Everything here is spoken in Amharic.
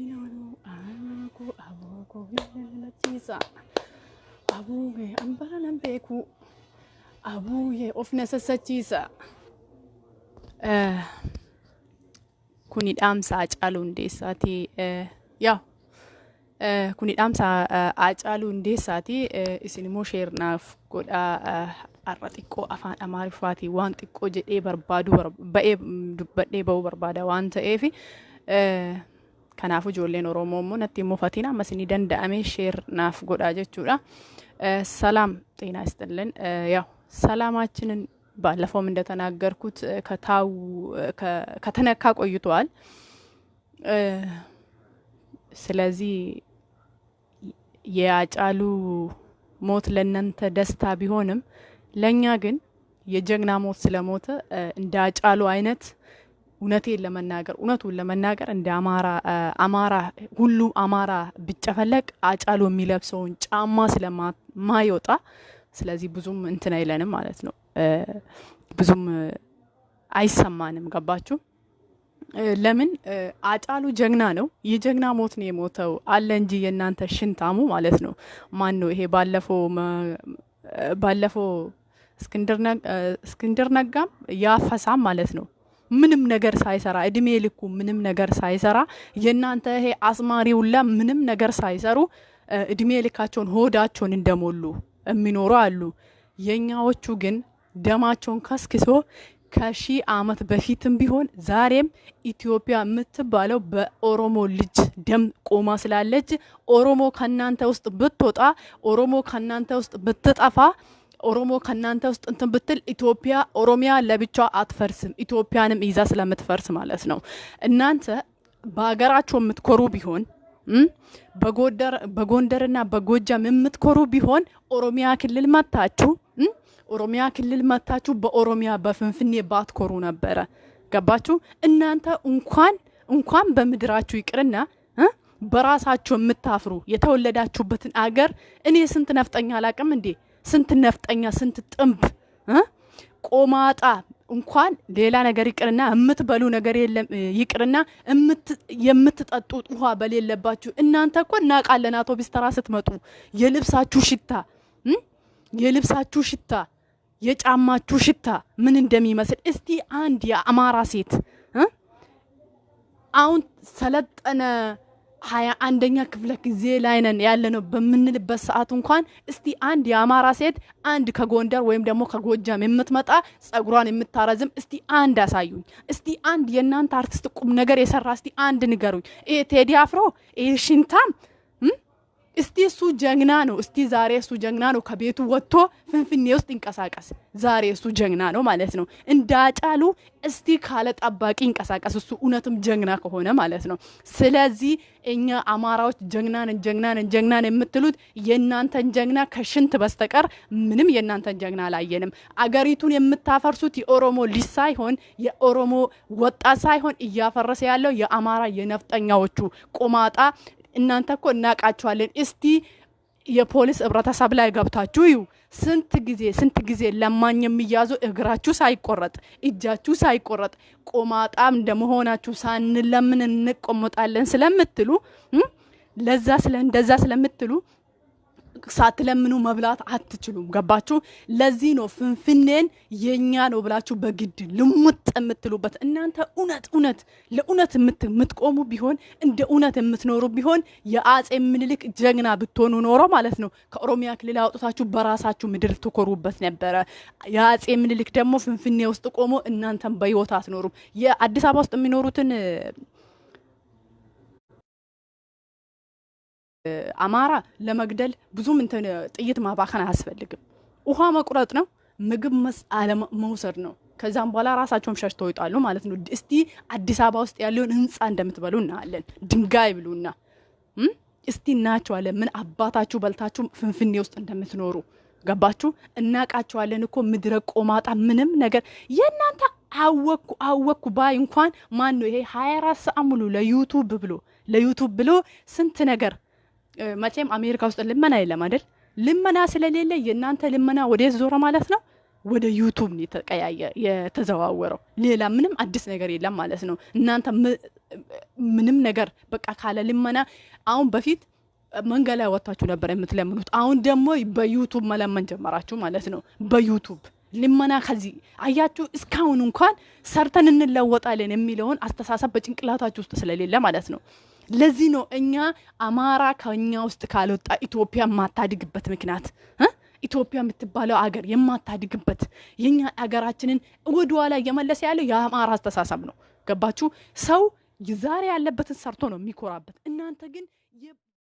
Inanu anaku aboko hilala tisa. Abuye ambara nambeku. Abuye of necessitisa. Kuni dhaamsa Haacaaluu Hundeessaati. Kuni dhaamsa Haacaaluu Hundeessaati. Isin immoo sheernaaf godhaa har'a xiqqoo afaan Amaariffaatii waan xiqqoo jedhee ba'ee dubbadhee ba'uu barbaada waan ta'eef kanaafuu ijoolleen Oromoo immoo natti immoo fatiin ammas ni danda'ame sheernaaf godhaa jechuudha. ሰላም ጤና ይስጥልን። ያው ሰላማችንን ባለፈው እንደተናገርኩት ከተነካ ቆይቷል። ስለዚህ የሀጫሉ ሞት ለእናንተ ደስታ ቢሆንም ለኛ ግን የጀግና ሞት ስለሞተ እንደ ሀጫሉ አይነት እውነቱን ለመናገር እንደ አማራ ሁሉ አማራ ቢጨፈለቅ ሀጫሉ የሚለብሰውን ጫማ ስለማይወጣ ስለዚህ ብዙም እንትን አይለንም ማለት ነው። ብዙም አይሰማንም። ገባችሁ? ለምን ሀጫሉ ጀግና ነው። የጀግና ሞት ነው የሞተው አለ እንጂ የእናንተ ሽንታሙ ማለት ነው። ማን ነው ይሄ? ባለፈው እስክንድር ነጋም ያፈሳም ማለት ነው። ምንም ነገር ሳይሰራ እድሜ ልኩ ምንም ነገር ሳይሰራ የናንተ ይሄ አስማሪውላ ምንም ነገር ሳይሰሩ እድሜ ልካቸውን ሆዳቸውን እንደሞሉ የሚኖሩ አሉ። የኛዎቹ ግን ደማቸውን ከስክሶ ከሺህ ዓመት በፊትም ቢሆን ዛሬም ኢትዮጵያ የምትባለው በኦሮሞ ልጅ ደም ቆማ ስላለች ኦሮሞ ከናንተ ውስጥ ብትወጣ ኦሮሞ ከናንተ ውስጥ ብትጠፋ ኦሮሞ ከናንተ ውስጥ እንትን ብትል ኢትዮጵያ ኦሮሚያ ለብቻ አትፈርስም። ኢትዮጵያንም ይዛ ስለምትፈርስ ማለት ነው። እናንተ በአገራችሁ የምትኮሩ ቢሆን በጎንደርና በጎጃም የምትኮሩ ቢሆን ኦሮሚያ ክልል መታችሁ በኦሮሚያ በፍንፍኔ ባትኮሩ ነበረ። ገባችሁ? እናንተ እንኳን በምድራችሁ ይቅርና በራሳችሁ የምታፍሩ የተወለዳችሁበትን አገር እኔ ስንት ነፍጠኛ አላቅም እንዴ? ስንት ነፍጠኛ ስንት ጥምብ ቆማጣ እንኳን ሌላ ነገር ይቅርና የምትበሉ ነገር የለም ይቅርና የምትጠጡት ውሃ በሌለባችሁ እናንተ እኮ እናቃለን። አውቶቡስ ተራ ስትመጡ የልብሳችሁ ሽታ የጫማችሁ ሽታ ምን እንደሚመስል እስቲ አንድ የአማራ ሴት አሁን ሰለጠነ 21ኛ ክፍለ ጊዜ ላይ ነን ያለነው በምንልበት ሰዓት እንኳን እስቲ አንድ የአማራ ሴት አንድ ከጎንደር ወይም ደግሞ ከጎጃም የምትመጣ ጸጉሯን የምታረዝም እስቲ አንድ አሳዩኝ። እስቲ አንድ የናንተ አርቲስት ቁም ነገር የሰራ እስቲ አንድ ንገሩኝ። ይሄ ቴዲ አፍሮ ይሄ ሽንታም እስቲ እሱ ጀግና ነው። እስቲ ዛሬ እሱ ጀግና ነው። ከቤቱ ወጥቶ ፍንፍኔ ውስጥ ይንቀሳቀስ። ዛሬ እሱ ጀግና ነው ማለት ነው። እንደ ሀጫሉ እስቲ ካለ ጠባቂ ይንቀሳቀስ እሱ እውነትም ጀግና ከሆነ ማለት ነው። ስለዚህ እኛ አማራዎች ጀግናን የምትሉት የናንተን ጀግና ከሽንት በስተቀር ምንም የናንተን ጀግና አላየንም። አገሪቱን የምታፈርሱት የኦሮሞ ልጅ ሳይሆን የኦሮሞ ወጣት ሳይሆን እያፈረሰ ያለው የአማራ የነፍጠኛዎቹ ቆማጣ እናንተ እኮ እናቃችኋለን። እስቲ የፖሊስ ህብረተሰብ ላይ ገብታችሁ እዩ። ስንት ጊዜ ለማኝ የሚያዙ እግራችሁ ሳይቆረጥ እጃችሁ ሳይቆረጥ ቆማጣም እንደመሆናችሁ ሳንለምን እንቆመጣለን ስለምትሉ እንደዛ ስለምትሉ ሳትለምኑ መብላት አትችሉም። ገባችሁ? ለዚህ ነው ፍንፍኔን የኛ ነው ብላችሁ በግድ ልሙጥ የምትሉበት። እናንተ ለእውነት የምትቆሙ ቢሆን እንደ እውነት የምትኖሩ ቢሆን የአጼ ምኒልክ ጀግና ብትሆኑ ኖሮ ማለት ነው ከኦሮሚያ ክልል አውጥታችሁ በራሳችሁ ምድር ትኮሩበት ነበረ። የአጼ ምኒልክ ደግሞ ፍንፍኔ ውስጥ ቆሞ እናንተም በህይወት አትኖሩም። የአዲስ አበባ ውስጥ የሚኖሩትን አማራ ለመግደል ብዙም እንትን ጥይት ማባከን አያስፈልግም። ውሃ መቁረጥ ነው፣ ምግብ መውሰድ ነው። ከዛም በኋላ ራሳቸውም ሸሽተው ይጣሉ ማለት ነው። እስቲ አዲስ አበባ ውስጥ ያለውን ህንጻ እንደምትበሉ እናያለን። ድንጋይ ብሉና እስቲ እናያቸዋለን ምን አባታችሁ በልታችሁ ፍንፍኔ ውስጥ እንደምትኖሩ። ገባችሁ? እናቃቸዋለን እኮ ምድረ ቆማጣ ምንም ነገር የናንተ አወኩ ባይ እንኳን ማን ነው ይሄ 24 ሰዓት ሙሉ ለዩቱብ ብሎ ስንት ነገር መቼም አሜሪካ ውስጥ ልመና የለም አይደል? ልመና ስለሌለ የናንተ ልመና ወዴት ዞረ ማለት ነው? ወደ ዩቲዩብ ነው የተዘዋወረው። ሌላ ምንም አዲስ ነገር የለም ማለት ነው። እናንተ ምንም ነገር በቃ ካለ ልመና አሁን በፊት መንገድ ላይ ወጣችሁ ነበር የምትለምኑት። አሁን ደግሞ በዩቲዩብ መለመን ጀመራችሁ ማለት ነው። በዩቲዩብ ልመና ከዚህ አያችሁ። እስካሁን እንኳን ሰርተን እንለወጣለን የሚለውን አስተሳሰብ በጭንቅላታችሁ ውስጥ ስለሌለ ማለት ነው። ለዚህ ነው እኛ አማራ ከኛ ውስጥ ካልወጣ ኢትዮጵያ የማታድግበት ምክንያት ኢትዮጵያ የምትባለው አገር የማታድግበት የኛ አገራችንን ወደ ኋላ እየመለሰ ያለው የአማራ አስተሳሰብ ነው። ገባችሁ? ሰው ዛሬ ያለበትን ሰርቶ ነው የሚኮራበት። እናንተ ግን